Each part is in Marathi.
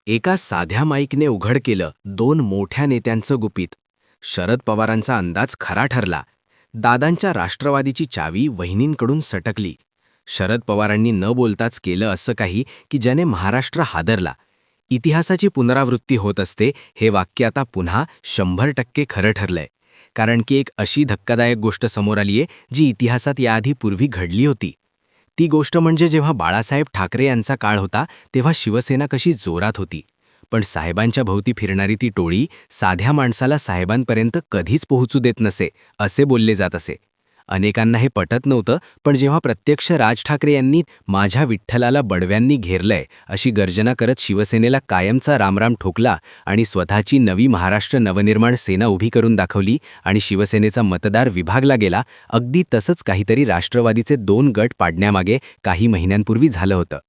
एका साध्या माईकने उघड केलं दोन मोठ्या नेत्यांचं गुपित. शरद पवारांचा अंदाज खरा ठरला. दादांच्या राष्ट्रवादीची चावी वहिनींकडून सटकली. शरद पवारांनी न बोलताच केलं असं काही की ज्याने महाराष्ट्र हादरला. इतिहासाची पुनरावृत्ती होत असते हे वाक्य आता पुन्हा 100% खरं ठरलंय. कारण की एक अशी धक्कादायक गोष्ट समोर आलीये जी इतिहासात याआधी पूर्वी घडली होती. ती गोष्ट म्हणजे जेव्हा बाळासाहेब ठाकरे यांचा काळ होता तेव्हा शिवसेना कशी जोरात होती. पण साहेबांच्या भोवती फिरणारी ती टोळी साध्या माणसाला साहेबांपर्यंत कधीच पोहोचू देत नसे असे बोलले जात असे. अनेकांना हे पटत नव्हतं, पण जेव्हा प्रत्यक्ष राज ठाकरे यांनी माझ्या विठ्ठलाला बडव्यांनी घेरलंय अशी गर्जना करत शिवसेनेला कायमचा रामराम ठोकला आणि स्वतःची नवी महाराष्ट्र नवनिर्माण सेना उभी करून दाखवली आणि शिवसेनेचा मतदार विभागला गेला, अगदी तसंच काहीतरी राष्ट्रवादीचे 2 गट पाडण्यामागे काही महिन्यांपूर्वी झालं होतं.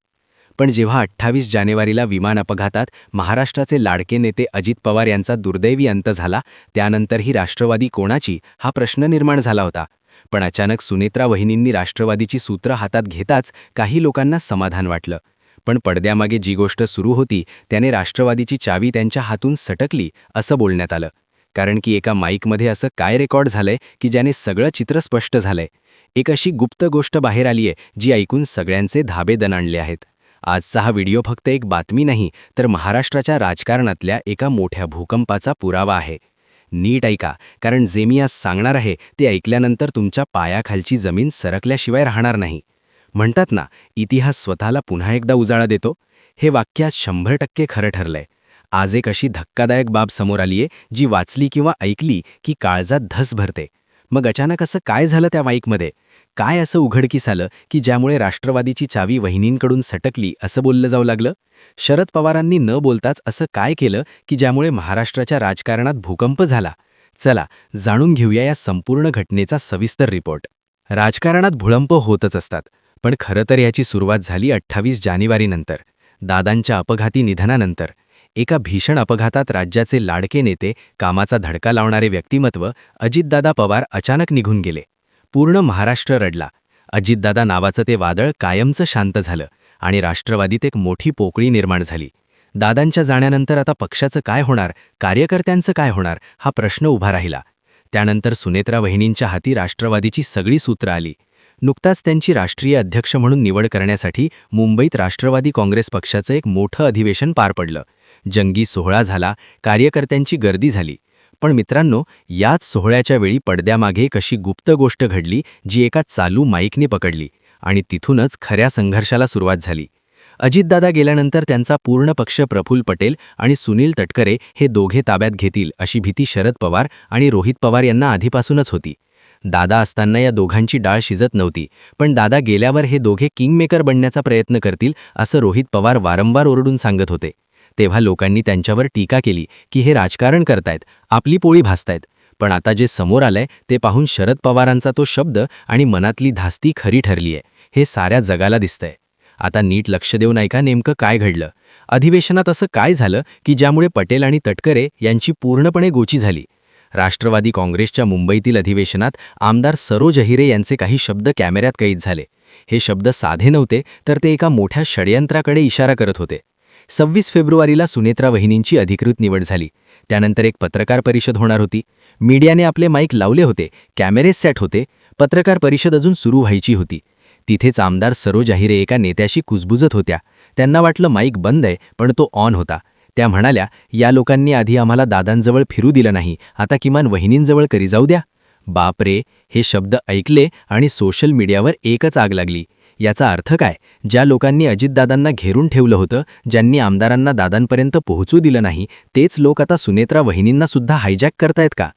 पण जेव्हा 28 जानेवारीला विमान अपघातात महाराष्ट्राचे लाडके नेते अजित पवार यांचा दुर्दैवी अंत झाला, त्यानंतरही राष्ट्रवादी कोणाची हा प्रश्न निर्माण झाला होता. पण अचानक सुनेत्रा वहिनींनी राष्ट्रवादीची सूत्र हातात घेताच काही लोकांना समाधान वाटलं. पण पडद्यामागे जी गोष्ट सुरू होती त्याने राष्ट्रवादीची चावी त्यांच्या हातून सटकली असं बोलण्यात आलं. कारण की एका माईकमध्ये असं काय रेकॉर्ड झालंय की ज्याने सगळं चित्र स्पष्ट झालंय. एक अशी गुप्त गोष्ट बाहेर आलीये जी ऐकून सगळ्यांचे धाबे दणाणले आहेत. आजचा हा व्हिडिओ फक्त एक बातमी नाही, तर महाराष्ट्राच्या राजकारणातल्या एका मोठ्या भूकंपाचा पुरावा आहे. नीट ऐका, कारण जे मी आज सांगणार आहे ते ऐकल्यानंतर तुमच्या पायाखालची जमीन सरकल्याशिवाय राहणार नाही. म्हणतात ना, इतिहास स्वतःला पुन्हा एकदा उजाळा देतो. हे वाक्य आज 100% खरं ठरलंय. आज एक अशी धक्कादायक बाब समोर आलीये जी वाचली किंवा ऐकली की काळजात धस भरते. मग अचानक असं काय झालं त्या माईकमध्ये? काय असं उघडकीस आलं की ज्यामुळे राष्ट्रवादीची चावी वहिनींकडून सटकली असं बोललं जाऊ लागलं? शरद पवारांनी न बोलताच असं काय केलं की ज्यामुळे महाराष्ट्राच्या राजकारणात भूकंप झाला? चला जाणून घेऊया या संपूर्ण घटनेचा सविस्तर रिपोर्ट. राजकारणात भूकंप होतच असतात, पण खरं तर याची सुरुवात झाली 28 जानेवारीनंतर. दादांच्या अपघाती निधनानंतर. एका भीषण अपघातात राज्याचे लाडके नेते, कामाचा धडका लावणारे व्यक्तिमत्व अजितदादा पवार अचानक निघून गेले. पूर्ण महाराष्ट्र रडला. अजितदादा नावाचं ते वादळ कायमचं शांत झालं आणि राष्ट्रवादीत एक मोठी पोकळी निर्माण झाली. दादांच्या जाण्यानंतर आता पक्षाचं काय होणार, कार्यकर्त्यांचं काय होणार हा प्रश्न उभा राहिला. त्यानंतर सुनेत्रा वहिनींच्या हाती राष्ट्रवादीची सगळी सूत्रं आली. नुकताच त्यांची राष्ट्रीय अध्यक्ष म्हणून निवड करण्यासाठी मुंबईत राष्ट्रवादी काँग्रेस पक्षाचं एक मोठं अधिवेशन पार पडलं. जंगी सोहळा झाला, कार्यकर्त्यांची गर्दी झाली. पण मित्रांनो, याच सोहळ्याच्या वेळी पडद्यामागे कशी गुप्त गोष्ट घडली जी एका चालू माईकने पकडली आणि तिथूनच खऱ्या संघर्षाला सुरुवात झाली. अजितदादा गेल्यानंतर त्यांचा पूर्ण पक्ष प्रफुल्ल पटेल आणि सुनील तटकरे हे दोघे ताब्यात घेतील अशी भीती शरद पवार आणि रोहित पवार यांना आधीपासूनच होती. दादा असताना या दोघांची डाळ शिजत नव्हती, पण दादा गेल्यावर हे दोघे किंगमेकर बनण्याचा प्रयत्न करतील असं रोहित पवार वारंवार ओरडून सांगत होते. तेव्हा लोकांनी त्यांच्यावर टीका केली की हे राजकारण करतायत, आपली पोळी भासतायत. पण आता जे समोर आलंय ते पाहून शरद पवारांचा तो शब्द आणि मनातली धास्ती खरी ठरलीये हे साऱ्या जगाला दिसतंय. आता नीट लक्ष देऊन ऐका नेमकं काय घडलं. अधिवेशनात असं काय झालं की ज्यामुळे पटेल आणि तटकरे यांची पूर्णपणे गोची झाली? राष्ट्रवादी काँग्रेसच्या मुंबईतील अधिवेशनात आमदार सरोज अहिरे यांचे काही शब्द कॅमेऱ्यात कैद झाले. हे शब्द साधे नव्हते, तर ते एका मोठ्या षडयंत्राकडे इशारा करत होते. 26 फेब्रुवारीला सुनेत्रा वहिनींची अधिकृत निवड झाली. त्यानंतर एक पत्रकार परिषद होणार होती. मीडियाने आपले माईक लावले होते, कॅमेरे सेट होते. पत्रकार परिषद अजून सुरू व्हायची होती. तिथेच आमदार सरोज अहिरे एका नेत्याशी कुजबुजत होत्या. त्यांना वाटलं माईक बंद आहे, पण तो ऑन होता. त्या म्हणाल्या, या लोकांनी आधी आम्हाला दादांजवळ फिरू दिलं नाही, आता किमान वहिनींजवळ करी जाऊ द्या. बापरे, हे शब्द ऐकले आणि सोशल मीडियावर एकच आग लागली. याचा अर्थ काय? ज्या लोकांनी अजितदादांना घेरून ठेवलं होतं, ज्यांनी आमदारांना दादांपर्यंत पोहोचू दिलं नाही, तेच लोक आता सुनेत्रा वहिनींना सुद्धा हायजॅक करतायत का?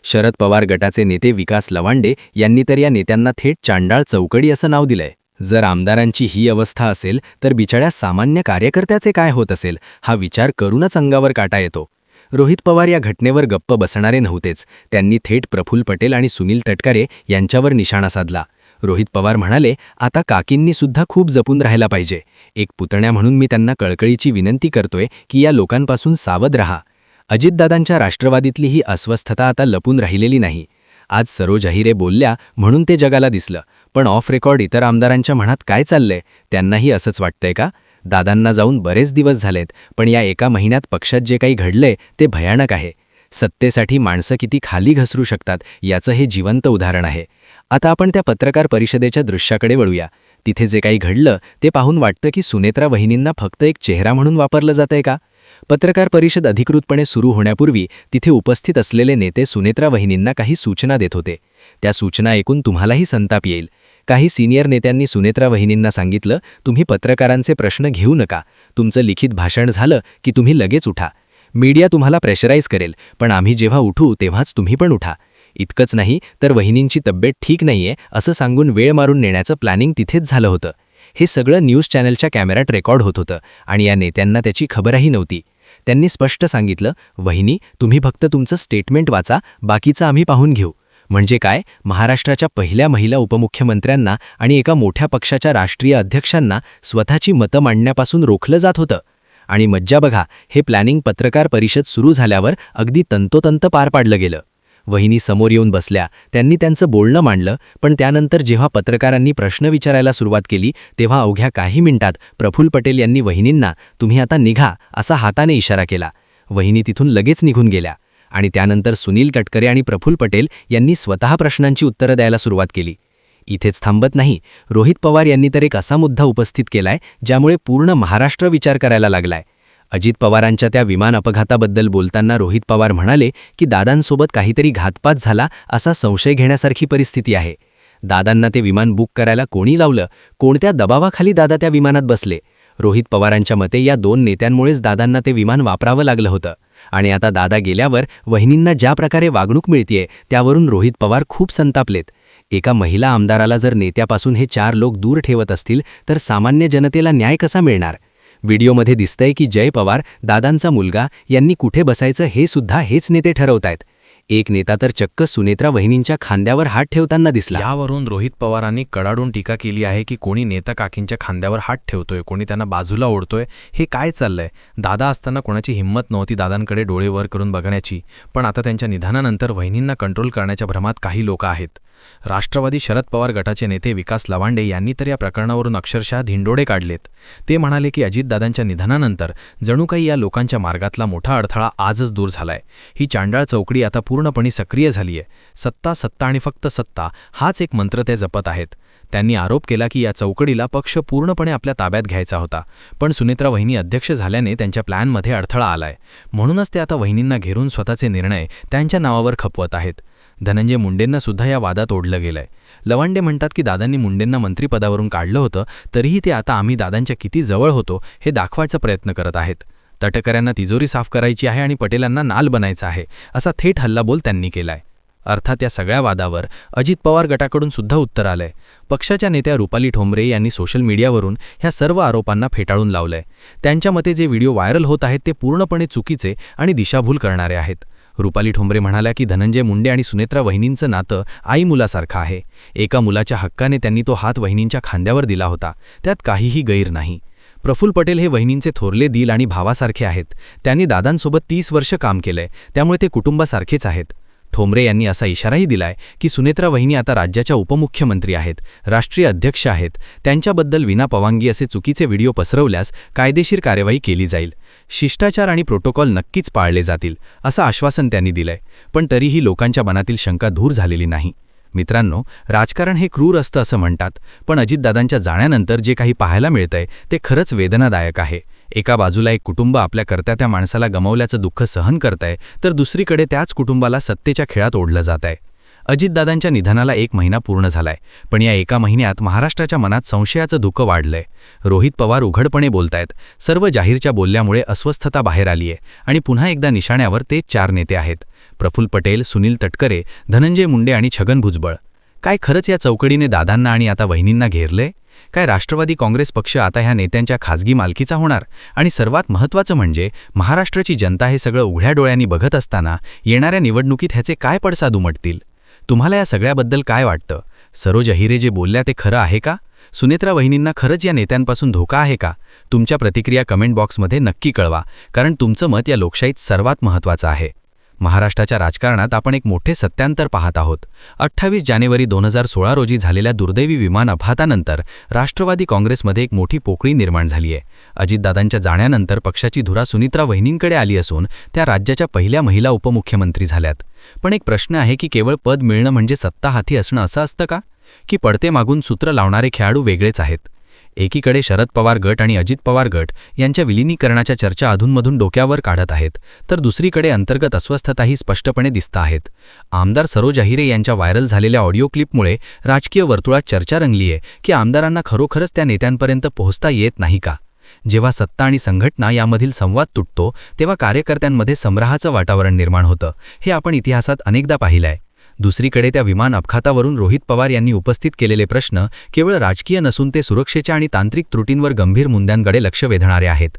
शरद पवार गटाचे नेते विकास लवांडे यांनी तर या नेत्यांना थेट चांडाळ चौकडी असं नाव दिलंय. जर आमदारांची ही अवस्था असेल तर बिचाऱ्या सामान्य कार्यकर्त्याचे काय होत असेल हा विचार करूनच अंगावर काटा येतो. रोहित पवार या घटनेवर गप्प बसणारे नव्हतेच. त्यांनी थेट प्रफुल्ल पटेल आणि सुनील तटकरे यांच्यावर निशाणा साधला. रोहित पवार म्हणाले, आता काकींनी सुद्धा खूप जपून राहायला पाहिजे. एक पुतण्या म्हणून मी त्यांना कळकळीची विनंती करतोय की या लोकांपासून सावध रहा. अजितदादांच्या राष्ट्रवादीतली ही अस्वस्थता आता लपून राहिलेली नाही. आज सरोज अहिरे बोलल्या म्हणून ते जगाला दिसलं, पण ऑफ रेकॉर्ड इतर आमदारांच्या मनात काय चाललंय त्यांनाही असंच वाटतंय का? दादांना जाऊन बरेच दिवस झालेत, पण या एका महिन्यात पक्षात जे काही घडलंय ते भयानक आहे. सत्तेसाठी माणसं किती खाली घसरू शकतात याचं हे जिवंत उदाहरण आहे. आता आपण त्या पत्रकार परिषदेच्या दृश्याकडे वळूया. तिथे जे काही घडलं ते पाहून वाटतं की सुनेत्रा वहिनींना फक्त एक चेहरा म्हणून वापरलं जातंय का? पत्रकार परिषद अधिकृतपणे सुरू होण्यापूर्वी तिथे उपस्थित असलेले नेते सुनेत्रा वहिनींना काही सूचना देत होते. त्या सूचना ऐकून तुम्हालाही संताप येईल. काही सिनियर नेत्यांनी सुनेत्रा वहिनींना सांगितलं, तुम्ही पत्रकारांचे प्रश्न घेऊ नका. तुमचं लिखित भाषण झालं की तुम्ही लगेच उठा. मीडिया तुम्हाला प्रेशराईज करेल, पण आम्ही जेव्हा उठू तेव्हाच तुम्ही पण उठा. इतकंच नाही तर वहिनींची तब्येत ठीक नाहीये असं सांगून वेळ मारून नेण्याचं प्लॅनिंग तिथेच झालं होतं. हे सगळं न्यूज चॅनलच्या कॅमेऱ्यात रेकॉर्ड होत होतं आणि या नेत्यांना त्याची खबरही नव्हती. त्यांनी स्पष्ट सांगितलं, वहिनी तुम्ही फक्त तुमचं स्टेटमेंट वाचा, बाकीचं आम्ही पाहून घेऊ. म्हणजे काय, महाराष्ट्राच्या पहिल्या महिला उपमुख्यमंत्र्यांना आणि एका मोठ्या पक्षाच्या राष्ट्रीय अध्यक्षांना स्वतःची मतं मांडण्यापासून रोखलं जात होतं. आणि मज्जा बघा, हे प्लॅनिंग पत्रकार परिषद सुरू झाल्यावर अगदी तंतोतंत पार पाडलं गेलं. वहिनी समोर येऊन बसल्या, त्यांनी त्यांचं बोलणं मांडलं, पण त्यानंतर जेव्हा पत्रकारांनी प्रश्न विचारायला सुरुवात केली तेव्हा अवघ्या काही मिनिटात प्रफुल्ल पटेल यांनी वहिनींना तुम्ही आता निघा असा हाताने इशारा केला. वहिनी तिथून लगेच निघून गेल्या आणि त्यानंतर सुनील तटकरे आणि प्रफुल्ल पटेल यांनी स्वतः प्रश्नांची उत्तरं द्यायला सुरुवात केली. इथेच थांबत नाही, रोहित पवार यांनी तर एक असा मुद्दा उपस्थित केलाय ज्यामुळे पूर्ण महाराष्ट्र विचार करायला लागलाय. अजित पवारांच्या त्या विमान अपघाताबद्दल बोलताना रोहित पवार म्हणाले की दादांसोबत काहीतरी घातपात झाला असा संशय घेण्यासारखी परिस्थिती आहे. दादांना ते विमान बुक करायला कोणी लावलं, कोणत्या दबावाखाली दादा त्या विमानात बसले? रोहित पवारांच्या मते या दोन नेत्यांमुळेच दादांना ते विमान वापरावं लागलं होतं. आणि आता दादा गेल्यावर वहिनींना ज्या प्रकारे वागणूक मिळतेय त्यावरून रोहित पवार खूप संतापलेत. एका महिला आमदाराला जर नेत्यापासून हे 4 लोक दूर ठेवत असतील तर सामान्य जनतेला न्याय कसा मिळणार? व्हिडिओमध्ये दिसतंय की जय पवार, दादांचा मुलगा, यांनी कुठे बसायचं हे सुद्धा हेच नेते ठरवतायत. एक नेता तर चक्क सुनेत्रा वहिनींच्या खांद्यावर हात ठेवताना दिसला. यावरून रोहित पवारांनी कडाडून टीका केली आहे की कोणी नेता काकींच्या खांद्यावर हात ठेवतोय, कोणी त्यांना बाजूला ओढतोय. हे काय चाललंय? दादा असताना कोणाची हिंमत नव्हती दादांकडे डोळे वर करून बघण्याची, पण आता त्यांच्या निधनानंतर वहिनींना कंट्रोल करण्याच्या भ्रमात काही लोक आहेत. राष्ट्रवादी शरद पवार गटाचे नेते विकास लवांडे यांनी तर या प्रकरणावरून अक्षरशः धिंडोडे काढलेत. ते म्हणाले की अजितदादांच्या निधनानंतर जणू काही या लोकांच्या मार्गातला मोठा अडथळा आजच दूर झालाय. ही चांडाळ चौकडी आता पूर्णपणे सक्रिय झालीय. सत्ता, सत्ता आणि फक्त सत्ता हाच एक मंत्र ते जपत आहेत. त्यांनी आरोप केला की या चौकडीला पक्ष पूर्णपणे आपल्या ताब्यात घ्यायचा होता, पण सुनेत्रा वहिनी अध्यक्ष झाल्याने त्यांच्या प्लॅनमध्ये अडथळा आलाय. म्हणूनच ते आता वहिनींना घेरून स्वतःचे निर्णय त्यांच्या नावावर खपवत आहेत. धनंजय मुंडेंना सुद्धा या वादात ओढलं गेलंय. लवांडे म्हणतात की दादांनी मुंडेंना मंत्रिपदावरून काढलं होतं, तरीही ते आता आम्ही दादांच्या किती जवळ होतो हे दाखवायचा प्रयत्न करत आहेत. तटकऱ्यांना तिजोरी साफ करायची आहे आणि पटेलांना नाल बनायचं आहे, असा थेट हल्लाबोल त्यांनी केलाय. अर्थात या सगळ्या वादावर अजित पवार गटाकडून सुद्धा उत्तर आलंय. पक्षाच्या नेत्या रुपाली ठोंबरे यांनी सोशल मीडियावरून ह्या सर्व आरोपांना फेटाळून लावलंय. त्यांच्या मते जे व्हिडिओ व्हायरल होत आहेत ते पूर्णपणे चुकीचे आणि दिशाभूल करणारे आहेत. रुपाली ठोंबरे म्हणाल्या की धनंजय मुंडे आणि सुनेत्रा वहिनींचं नातं आई मुलासारखं आहे. एका मुलाच्या हक्काने त्यांनी तो हात वहिनींच्या खांद्यावर दिला होता, त्यात काहीही गैर नाही. प्रफुल्ल पटेल हे वहिनींचे थोरले दिल आणि भावासारखे आहेत. त्यांनी दादांसोबत 30 वर्ष काम केलंय, त्यामुळे ते कुटुंबासारखेच आहेत. ठोंबरे यांनी असा इशाराही दिलाय की सुनेत्रा वहिनी आता राज्याच्या उपमुख्यमंत्री आहेत, राष्ट्रीय अध्यक्ष आहेत. त्यांच्याबद्दल विनापवांगी असे चुकीचे व्हिडिओ पसरवल्यास कायदेशीर कार्यवाही केली जाईल. शिष्टाचार आणि प्रोटोकॉल नक्कीच पाळले जातील, असं आश्वासन त्यांनी दिलंय. पण तरीही लोकांच्या मनातील शंका दूर झालेली नाही. मित्रांनो, राजकारण हे क्रूर असतं असं म्हणतात, पण अजितदादांच्या जाण्यानंतर जे काही पाहायला मिळतंय ते खरंच वेदनादायक आहे. एका बाजूला एक कुटुंब आपल्या कर्त्या माणसाला गमावल्याचं दुःख सहन करतंय, तर दुसरीकडे त्याच कुटुंबाला सत्तेच्या खेळात ओढलं जातंय. अजितदादांच्या निधनाला 1 महिना पूर्ण झालाय, पण या एका महिन्यात महाराष्ट्राच्या मनात संशयाचं धुकं वाढलंय. रोहित पवार उघडपणे बोलतायत. सर्व जाहीरच्या बोलल्यामुळे अस्वस्थता बाहेर आलीय आणि पुन्हा एकदा निशाण्यावर ते 4 नेते आहेत: प्रफुल्ल पटेल, सुनील तटकरे, धनंजय मुंडे आणि छगन भुजबळ. काय खरंच या चौकडीने दादांना आणि आता वहिनींना घेरलंय? काय राष्ट्रवादी काँग्रेस पक्ष आता ह्या नेत्यांच्या खासगी मालकीचा होणार? आणि सर्वात महत्त्वाचं म्हणजे महाराष्ट्राची जनता हे सगळं उघड्या डोळ्यांनी बघत असताना येणाऱ्या निवडणुकीत ह्याचे काय पडसाद उमटतील? तुम्हाला या सगळ्याबद्दल काय वाटतं? सरोज अहिरे जे बोलल्या ते खरं आहे का? सुनेत्रा वहिनींना खरंच या नेत्यांपासून धोका आहे का? तुमच्या प्रतिक्रिया कमेंट बॉक्समध्ये नक्की कळवा, कारण तुमचं मत या लोकशाहीत सर्वात महत्त्वाचं आहे. महाराष्ट्राच्या राजकारणात आपण एक मोठे सत्यांतर पाहत आहोत. 28 जानेवारी 2016 रोजी झालेल्या दुर्दैवी विमान अपघातानंतर राष्ट्रवादी काँग्रेसमध्ये एक मोठी पोकळी निर्माण झाली आहे. अजितदादांच्या जाण्यानंतर पक्षाची धुरा सुनित्रा वहिनींकडे आली असून त्या राज्याच्या पहिल्या महिला उपमुख्यमंत्री झाल्यात. पण एक प्रश्न आहे की केवळ पद मिळणं म्हणजे सत्ता हाती असणं असं असतं का? की पडते मागून सूत्र लावणारे खेळाडू वेगळेच आहेत? एकीकडे शरद पवार गट आणि अजित पवार गट यांच्या विलिनीकरणाच्या चर्चा अधूनमधून डोक्यावर काढत आहेत, तर दुसरीकडे अंतर्गत अस्वस्थताही स्पष्टपणे दिसत आहेत. आमदार सरोज अहिरे यांच्या व्हायरल झालेल्या ऑडिओ क्लिपमुळे राजकीय वर्तुळात चर्चा रंगली आहे की आमदारांना खरोखरच त्या नेत्यांपर्यंत पोहोचता येत नाही का? जेव्हा सत्ता आणि संघटना यामधील संवाद तुटतो तेव्हा कार्यकर्त्यांमध्ये संभ्रमाचं वातावरण निर्माण होतं. हे आपण इतिहासात अनेकदा पाहिलंय. दुसरीकडे त्या विमान अपघातावरून रोहित पवार यांनी उपस्थित केलेले प्रश्न केवळ राजकीय नसून ते सुरक्षेच्या आणि तांत्रिक त्रुटींवर गंभीर मुद्द्यांकडे लक्ष वेधणारे आहेत.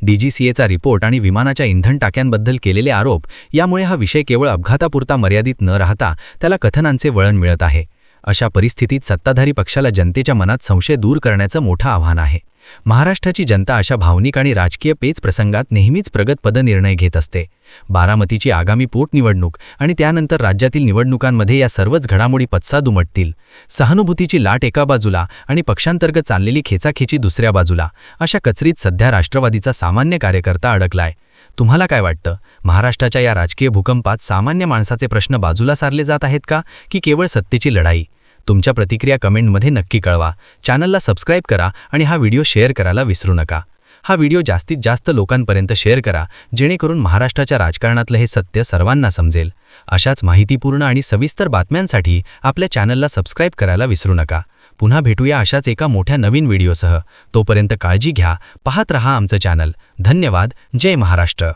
DGCAचा रिपोर्ट आणि विमानाच्या इंधन टाक्यांबद्दल केलेले आरोप यामुळे हा विषय केवळ अपघातापुरता मर्यादित न राहता त्याला कथनांचे वळण मिळत आहे. अशा परिस्थितीत सत्ताधारी पक्षाला जनतेच्या मनात संशय दूर करण्याचं मोठं आव्हान आहे. महाराष्ट्राची जनता अशा भावनिक आणि राजकीय पेच प्रसंगात नेहमीच प्रगत पदनिर्णय घेत असते. बारामतीची आगामी पोटनिवडणूक आणि त्यानंतर राज्यातील निवडणुकांमध्ये या सर्वच घडामोडी पत्साद उमटतील. सहानुभूतीची लाट एका बाजूला आणि पक्षांतर्गत चाललेली खेचाखेची दुसऱ्या बाजूला, अशा कचरीत सध्या राष्ट्रवादीचा सामान्य कार्यकर्ता अडकलाय. तुम्हाला काय वाटतं? महाराष्ट्राच्या या राजकीय भूकंपात सामान्य माणसाचे प्रश्न बाजूला सारले जात आहेत का, की केवळ सत्तेची लढाई? तुमच्या प्रतिक्रिया कमेंटमध्ये नक्की कळवा. चॅनलला सबस्क्राईब करा आणि हा व्हिडिओ शेअर करायला विसरू नका. हा व्हिडिओ जास्तीत जास्त लोकांपर्यंत शेअर करा, जेणेकरून महाराष्ट्राच्या राजकारणातलं हे सत्य सर्वांना समजेल. अशाच माहितीपूर्ण आणि सविस्तर बातम्यांसाठी आपल्या चॅनलला सबस्क्राईब करायला विसरू नका. पुन्हा भेटूया अशाच एका मोठ्या नवीन व्हिडिओसह. तोपर्यंत काळजी घ्या, पाहत रहा आमचं चॅनल. धन्यवाद. जय महाराष्ट्र.